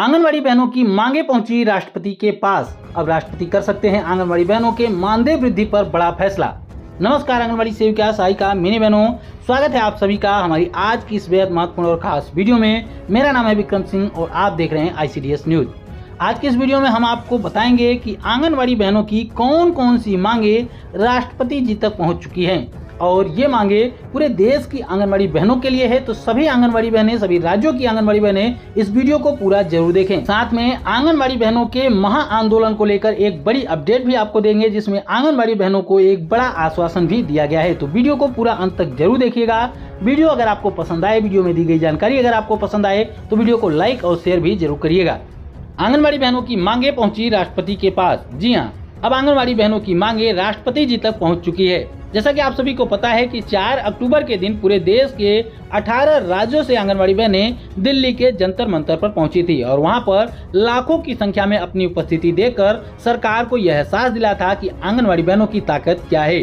आंगनवाड़ी बहनों की मांगे पहुंची राष्ट्रपति के पास। अब राष्ट्रपति कर सकते हैं आंगनवाड़ी बहनों के मानदेय वृद्धि पर बड़ा फैसला। नमस्कार आंगनवाड़ी सेविका, सहायिका, मिनी बहनों, स्वागत है आप सभी का हमारी आज की इस बेहद महत्वपूर्ण और खास वीडियो में। मेरा नाम है विक्रम सिंह और आप देख रहे हैं ICDS न्यूज। आज के इस वीडियो में हम आपको बताएंगे कि आंगनवाड़ी बहनों की कौन कौन सी मांगे राष्ट्रपति जी तक पहुंच चुकी हैं और ये मांगे पूरे देश की आंगनवाड़ी बहनों के लिए है। तो सभी आंगनवाड़ी बहनें, सभी राज्यों की आंगनवाड़ी बहनें इस वीडियो को पूरा जरूर देखें। साथ में आंगनवाड़ी बहनों के महा आंदोलन को लेकर एक बड़ी अपडेट भी आपको देंगे, जिसमें आंगनवाड़ी बहनों को एक बड़ा आश्वासन भी दिया गया है। तो वीडियो को पूरा अंत तक जरूर देखिएगा। वीडियो अगर आपको पसंद आए, वीडियो में दी गई जानकारी अगर आपको पसंद आए तो वीडियो को लाइक और शेयर भी जरूर करिएगा। आंगनवाड़ी बहनों की मांगे पहुंची राष्ट्रपति के पास। जी हाँ, अब आंगनवाड़ी बहनों की मांगे राष्ट्रपति जी तक पहुंच चुकी है। जैसा कि आप सभी को पता है कि 4 अक्टूबर के दिन पूरे देश के 18 राज्यों से आंगनवाड़ी बहनें दिल्ली के जंतर मंतर पर पहुंची थी और वहां पर लाखों की संख्या में अपनी उपस्थिति देकर सरकार को यह एहसास दिला था कि आंगनवाड़ी बहनों की ताकत क्या है।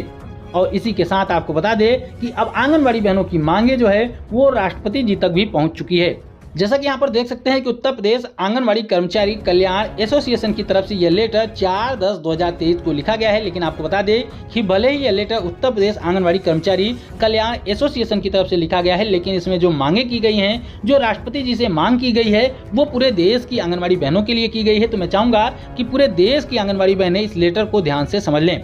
और इसी के साथ आपको बता दें कि अब आंगनवाड़ी बहनों की मांगे जो है वो राष्ट्रपति जी तक भी पहुंच चुकी है। जैसा कि यहाँ पर देख सकते हैं कि उत्तर प्रदेश आंगनवाड़ी कर्मचारी कल्याण एसोसिएशन की तरफ से यह लेटर 4/10/2023 को लिखा गया है। लेकिन आपको बता दें कि भले ही यह लेटर उत्तर प्रदेश आंगनवाड़ी कर्मचारी कल्याण एसोसिएशन की तरफ से लिखा गया है, लेकिन इसमें जो मांगे की गई हैं, जो राष्ट्रपति जी से मांग की गई है, वो पूरे देश की आंगनवाड़ी बहनों के लिए की गई है। तो मैं चाहूंगा कि पूरे देश की आंगनवाड़ी बहनें इस लेटर को ध्यान से समझ लें।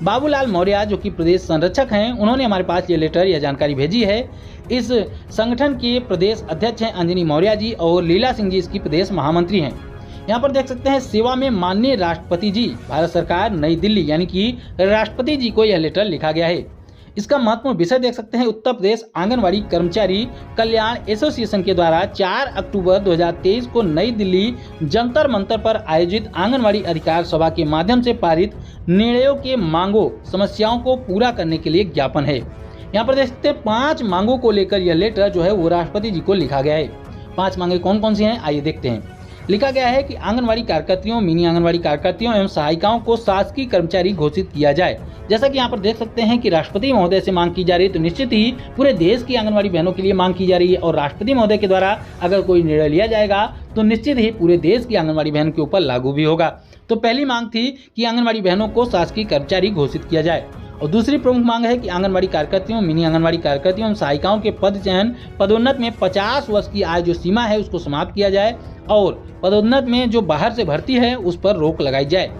बाबूलाल मौर्य जो कि प्रदेश संरक्षक हैं, उन्होंने हमारे पास ये लेटर या जानकारी भेजी है। इस संगठन के प्रदेश अध्यक्ष हैं अंजनी मौर्य जी और लीला सिंह जी इसकी प्रदेश महामंत्री हैं। यहाँ पर देख सकते हैं, सेवा में माननीय राष्ट्रपति जी, भारत सरकार, नई दिल्ली, यानी कि राष्ट्रपति जी को यह लेटर लिखा गया है। इसका महत्वपूर्ण विषय देख सकते हैं, उत्तर प्रदेश आंगनवाड़ी कर्मचारी कल्याण एसोसिएशन के द्वारा 4 अक्टूबर 2023 को नई दिल्ली जंतर मंतर पर आयोजित आंगनवाड़ी अधिकार सभा के माध्यम से पारित निर्णयों के मांगों समस्याओं को पूरा करने के लिए ज्ञापन है। यहाँ पर देख सकते हैं 5 मांगों को लेकर यह लेटर जो है वो राष्ट्रपति जी को लिखा गया है। 5 मांगे कौन कौन सी हैं, आइए देखते हैं। लिखा गया है कि आंगनवाड़ी कार्यकर्तियों, मिनी आंगनवाड़ी कार्यकर्तियों एवं सहायिकाओं को शासकीय कर्मचारी घोषित किया जाए। जैसा कि यहाँ पर देख सकते हैं कि राष्ट्रपति महोदय से मांग की जा रही है, तो निश्चित ही पूरे देश की आंगनवाड़ी बहनों के लिए मांग की जा रही है। और राष्ट्रपति महोदय के द्वारा अगर कोई निर्णय लिया जाएगा तो निश्चित ही पूरे देश की आंगनवाड़ी बहन के ऊपर लागू भी होगा। तो पहली मांग थी कि आंगनवाड़ी बहनों को शासकीय कर्मचारी घोषित किया जाए। और दूसरी प्रमुख मांग है कि आंगनवाड़ी कार्यकर्तियों, मिनी आंगनवाड़ी कार्यकर्तियों एवं सहायिकाओं के पद चयन पदोन्नत में 50 वर्ष की आयु जो सीमा है उसको समाप्त किया जाए और पदोन्नत में जो बाहर से भर्ती है उस पर रोक लगाई जाए।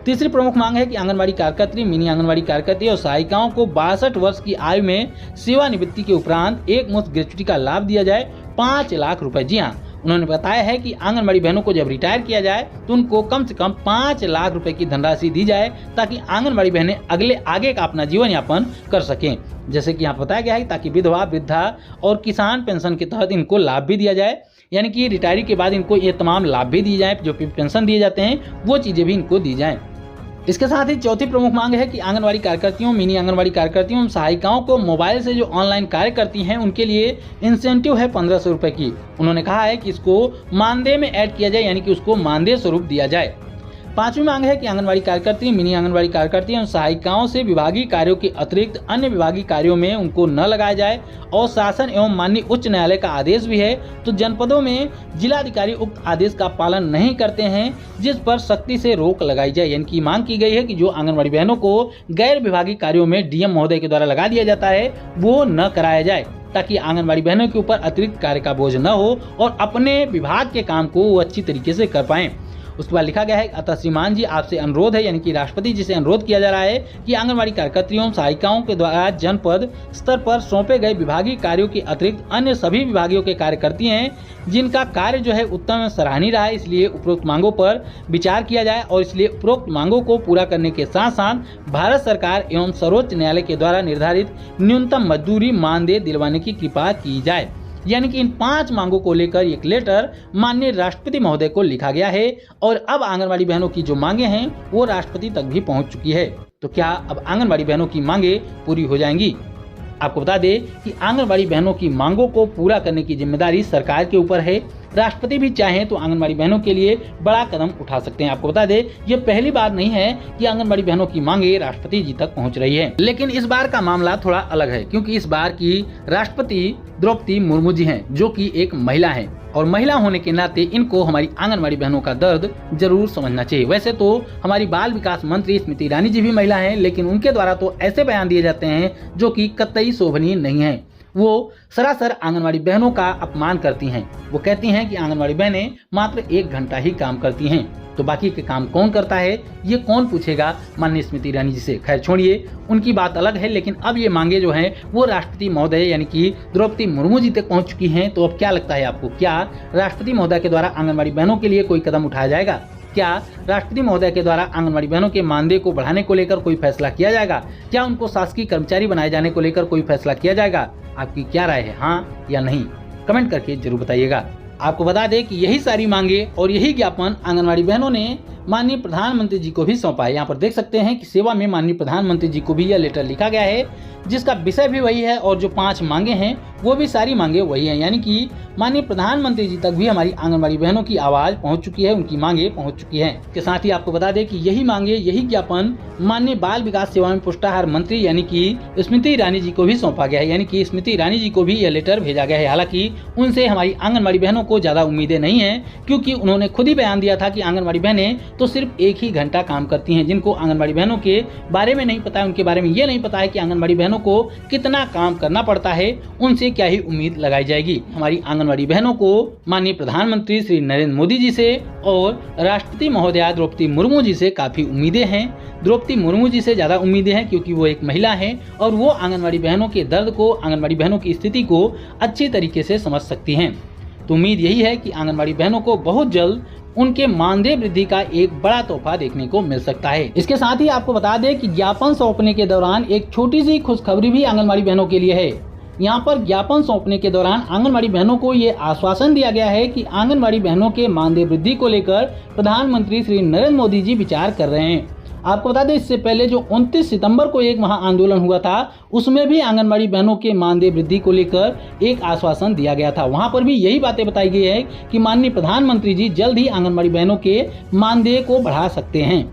तीसरी प्रमुख मांग है कि आंगनवाड़ी कार्यकर्ती, मिनी आंगनवाड़ी कार्यकर्ती और सहायिकाओं को 62 वर्ष की आयु में सेवानिवृत्ति के उपरांत एक मुश्त ग्रेच्युटी का लाभ दिया जाए, 5 लाख रुपए। जी हाँ, उन्होंने बताया है कि आंगनवाड़ी बहनों को जब रिटायर किया जाए तो उनको कम से कम 5 लाख रुपए की धनराशि दी जाए ताकि आंगनवाड़ी बहनें आगे का अपना जीवन यापन कर सकें। जैसे कि यहाँ बताया गया है ताकि विधवा, वृद्धा और किसान पेंशन के तहत इनको लाभ भी दिया जाए, यानी कि रिटायरी के बाद इनको ये तमाम लाभ भी दिए जाए, जो पेंशन दिए जाते हैं वो चीजें भी इनको दी जाएं। इसके साथ ही चौथी प्रमुख मांग है कि आंगनवाड़ी कार्यकर्तियों, मिनी आंगनवाड़ी कार्यकर्तियों एवं सहायिकाओं को मोबाइल से जो ऑनलाइन कार्य करती हैं उनके लिए इंसेंटिव है 1500 रुपए की। उन्होंने कहा है कि इसको मानदेय में ऐड किया जाए, यानी कि उसको मानदेय स्वरूप दिया जाए। पांचवी मांग है कि आंगनवाड़ी कार्यकर्ती, मिनी आंगनवाड़ी कार्यकर्ती एवं सहायिकाओं से विभागीय कार्यों के अतिरिक्त अन्य विभागीय कार्यों में उनको न लगाया जाए। और शासन एवं माननीय उच्च न्यायालय का आदेश भी है, तो जनपदों में जिलाधिकारी उक्त आदेश का पालन नहीं करते हैं जिस पर सख्ती से रोक लगाई जाए। यानी कि मांग की गई है कि जो आंगनवाड़ी बहनों को गैर विभागीय कार्यों में DM महोदय के द्वारा लगा दिया जाता है वो न कराया जाए, ताकि आंगनवाड़ी बहनों के ऊपर अतिरिक्त कार्य का बोझ न हो और अपने विभाग के काम को वो अच्छी तरीके से कर पाएं। उसके बाद लिखा गया है, अतः श्रीमान जी आपसे अनुरोध है, यानी कि राष्ट्रपति जी से अनुरोध किया जा रहा है कि आंगनवाड़ी कार्यकर्तियों, सहायिकाओं के द्वारा जनपद स्तर पर सौंपे गए विभागीय कार्यों के अतिरिक्त अन्य सभी विभागों के कार्य करती हैं जिनका कार्य जो है उत्तम एवं सराहनीय रहा है, इसलिए उपरोक्त मांगों पर विचार किया जाए। और इसलिए उपरोक्त मांगों को पूरा करने के साथ साथ भारत सरकार एवं सर्वोच्च न्यायालय के द्वारा निर्धारित न्यूनतम मजदूरी मानदेय दिलवाने की कृपा की जाए। यानी कि इन 5 मांगों को लेकर एक लेटर माननीय राष्ट्रपति महोदय को लिखा गया है और अब आंगनवाड़ी बहनों की जो मांगे हैं वो राष्ट्रपति तक भी पहुंच चुकी है। तो क्या अब आंगनवाड़ी बहनों की मांगे पूरी हो जाएंगी? आपको बता दें कि आंगनवाड़ी बहनों की मांगों को पूरा करने की जिम्मेदारी सरकार के ऊपर है। राष्ट्रपति भी चाहें तो आंगनवाड़ी बहनों के लिए बड़ा कदम उठा सकते हैं। आपको बता दें ये पहली बार नहीं है कि आंगनवाड़ी बहनों की मांगे राष्ट्रपति जी तक पहुंच रही है, लेकिन इस बार का मामला थोड़ा अलग है क्योंकि इस बार की राष्ट्रपति द्रौपदी मुर्मू जी हैं, जो कि एक महिला हैं और महिला होने के नाते इनको हमारी आंगनबाड़ी बहनों का दर्द जरूर समझना चाहिए। वैसे तो हमारी बाल विकास मंत्री स्मृति ईरानी जी भी महिला हैं, लेकिन उनके द्वारा तो ऐसे बयान दिए जाते हैं जो कि कतई शोभनीय नहीं है। वो सरासर आंगनबाड़ी बहनों का अपमान करती हैं। वो कहती हैं कि आंगनबाड़ी बहनें मात्र 1 घंटा ही काम करती हैं, तो बाकी के काम कौन करता है ये कौन पूछेगा माननीय स्मृति ईरानी जी से। खैर छोड़िए, उनकी बात अलग है, लेकिन अब ये मांगे जो हैं वो राष्ट्रपति महोदय यानी कि द्रौपदी मुर्मू जी तक पहुंच चुकी हैं। तो अब क्या लगता है आपको, क्या राष्ट्रपति महोदय के द्वारा आंगनबाड़ी बहनों के लिए कोई कदम उठाया जाएगा? क्या राष्ट्रपति महोदय के द्वारा आंगनबाड़ी बहनों के मानदेय को बढ़ाने को लेकर कोई फैसला किया जाएगा? क्या उनको शासकीय कर्मचारी बनाए जाने को लेकर कोई फैसला किया जाएगा? आपकी क्या राय है, हाँ या नहीं? कमेंट करके जरूर बताइएगा। आपको बता दें कि यही सारी मांगे और यही ज्ञापन आंगनबाड़ी बहनों ने माननीय प्रधानमंत्री जी को भी सौंपा है। यहाँ पर देख सकते हैं कि सेवा में माननीय प्रधानमंत्री जी को भी यह लेटर लिखा गया है, जिसका विषय भी वही है और जो 5 मांगे हैं वो भी सारी मांगे वही हैं। यानी कि माननीय प्रधानमंत्री जी तक भी हमारी आंगनबाड़ी बहनों की आवाज पहुंच चुकी है, उनकी मांगे पहुंच चुकी हैं। इसके साथ ही आपको बता दें कि यही मांगे, यही ज्ञापन माननीय बाल विकास सेवा में पुष्टाहार मंत्री यानी कि स्मृति ईरानी जी को भी सौंपा गया है। यानी कि स्मृति ईरानी जी को भी यह लेटर भेजा गया है। हालांकि उनसे हमारी आंगनबाड़ी बहनों को ज्यादा उम्मीदें नहीं है, क्योंकि उन्होंने खुद ही बयान दिया था कि आंगनबाड़ी बहनें तो सिर्फ 1 ही घंटा काम करती हैं। जिनको आंगनबाड़ी बहनों के बारे में नहीं पता है, उनके बारे में ये नहीं पता है कि आंगनबाड़ी बहनों को कितना काम करना पड़ता है, उनसे क्या ही उम्मीद लगाई जाएगी। हमारी आंगनबाड़ी बहनों को माननीय प्रधानमंत्री श्री नरेंद्र मोदी जी से और राष्ट्रपति महोदया द्रौपदी मुर्मू जी से काफी उम्मीदें हैं। द्रौपदी मुर्मू जी से ज्यादा उम्मीदें हैं, क्योंकि वो एक महिला हैं और वो आंगनबाड़ी बहनों के दर्द को, आंगनबाड़ी बहनों की स्थिति को अच्छी तरीके से समझ सकती हैं। तो उम्मीद यही है कि आंगनबाड़ी बहनों को बहुत जल्द उनके मानदेय वृद्धि का एक बड़ा तोहफा देखने को मिल सकता है। इसके साथ ही आपको बता दें कि ज्ञापन सौंपने के दौरान एक छोटी सी खुशखबरी भी आंगनबाड़ी बहनों के लिए है। यहाँ पर ज्ञापन सौंपने के दौरान आंगनबाड़ी बहनों को ये आश्वासन दिया गया है कि आंगनबाड़ी बहनों के मानदेय वृद्धि को लेकर प्रधानमंत्री श्री नरेंद्र मोदी जी विचार कर रहे हैं। आपको बता दें, इससे पहले जो 29 सितंबर को एक महा आंदोलन हुआ था, उसमें भी आंगनबाड़ी बहनों के मानदेय वृद्धि को लेकर एक आश्वासन दिया गया था। वहां पर भी यही बातें बताई गई है कि माननीय प्रधानमंत्री जी जल्द ही आंगनबाड़ी बहनों के मानदेय को बढ़ा सकते हैं।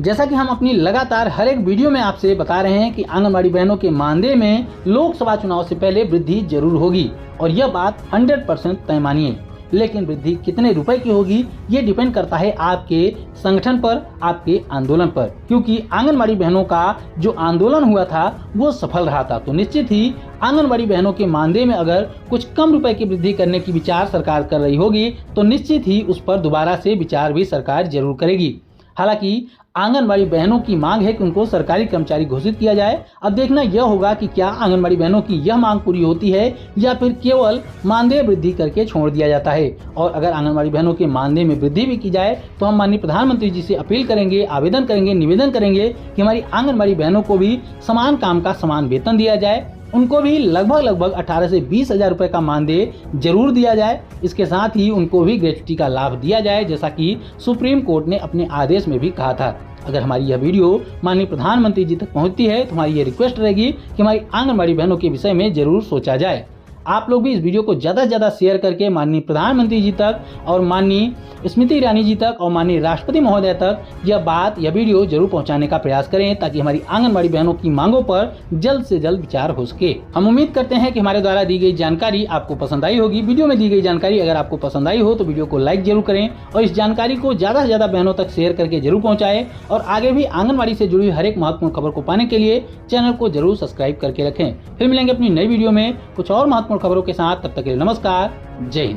जैसा कि हम अपनी लगातार हर एक वीडियो में आपसे बता रहे हैं कि आंगनबाड़ी बहनों के मानदेय में लोकसभा चुनाव से पहले वृद्धि जरूर होगी, और यह बात 100% तय मानिए। लेकिन वृद्धि कितने रुपए की होगी ये डिपेंड करता है आपके संगठन पर, आपके आंदोलन पर, क्योंकि आंगनबाड़ी बहनों का जो आंदोलन हुआ था वो सफल रहा था। तो निश्चित ही आंगनबाड़ी बहनों के मानदेय में अगर कुछ कम रुपए की वृद्धि करने की विचार सरकार कर रही होगी, तो निश्चित ही उस पर दोबारा से विचार भी सरकार जरूर करेगी। हालांकि आंगनबाड़ी बहनों की मांग है कि उनको सरकारी कर्मचारी घोषित किया जाए। अब देखना यह होगा कि क्या आंगनबाड़ी बहनों की यह मांग पूरी होती है या फिर केवल मानदेय वृद्धि करके छोड़ दिया जाता है। और अगर आंगनबाड़ी बहनों के मानदेय में वृद्धि भी की जाए तो हम माननीय प्रधानमंत्री जी से अपील करेंगे, आवेदन करेंगे, निवेदन करेंगे कि हमारी आंगनबाड़ी बहनों को भी समान काम का समान वेतन दिया जाए। उनको भी लगभग 18 से 20 हजार रुपए का मानदेय जरूर दिया जाए। इसके साथ ही उनको भी ग्रेच्युटी का लाभ दिया जाए, जैसा कि सुप्रीम कोर्ट ने अपने आदेश में भी कहा था। अगर हमारी यह वीडियो माननीय प्रधानमंत्री जी तक पहुंचती है तो हमारी ये रिक्वेस्ट रहेगी कि हमारी आंगनबाड़ी बहनों के विषय में जरूर सोचा जाए। आप लोग भी इस वीडियो को ज़्यादा से ज़्यादा शेयर करके माननीय प्रधानमंत्री जी तक और माननीय स्मृति ईरानी जी तक और माननीय राष्ट्रपति महोदय तक यह वीडियो जरूर पहुंचाने का प्रयास करें, ताकि हमारी आंगनबाड़ी बहनों की मांगों पर जल्द से जल्द विचार हो सके। हम उम्मीद करते हैं कि हमारे द्वारा दी गई जानकारी आपको पसंद आई होगी। वीडियो में दी गई जानकारी अगर आपको पसंद आई हो तो वीडियो को लाइक जरूर करें और इस जानकारी को ज़्यादा से ज़्यादा बहनों तक शेयर करके जरूर पहुँचाएं। और आगे भी आंगनबाड़ी से जुड़ी हर एक महत्वपूर्ण खबर को पाने के लिए चैनल को जरूर सब्सक्राइब करके रखें। फिर मिलेंगे अपनी नई वीडियो में कुछ और महत्वपूर्ण खबरों के साथ। तब तक के लिए नमस्कार, जय हिंद।